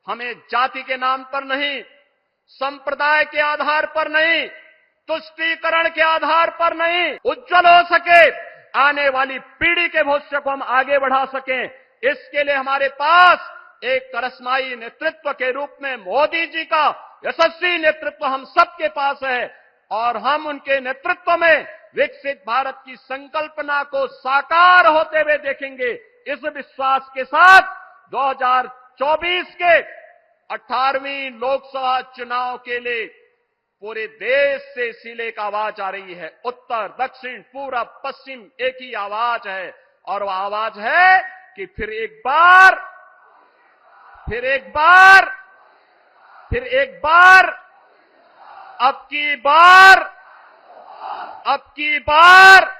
हमें जाति के नाम पर नहीं, संप्रदाय के आधार पर नहीं, तुष्टीकरण के आधार पर नहीं, उज्जवल हो सके, आने वाली पीढ़ी के भविष्य को हम आगे बढ़ा सकें, इसके लिए हमारे पास एक करिश्माई नेतृत्व के रूप में मोदी जी का यशस्वी नेतृत्व हम सबके पास है और हम उनके नेतृत्व में विकसित भारत की संकल्पना को साकार होते हुए देखेंगे। इस विश्वास के साथ 2024 के 18वीं लोकसभा चुनाव के लिए पूरे देश से इसीलिए एक आवाज आ रही है। उत्तर, दक्षिण, पूरब, पश्चिम एक ही आवाज है और वह आवाज है कि फिर एक बार अब की बार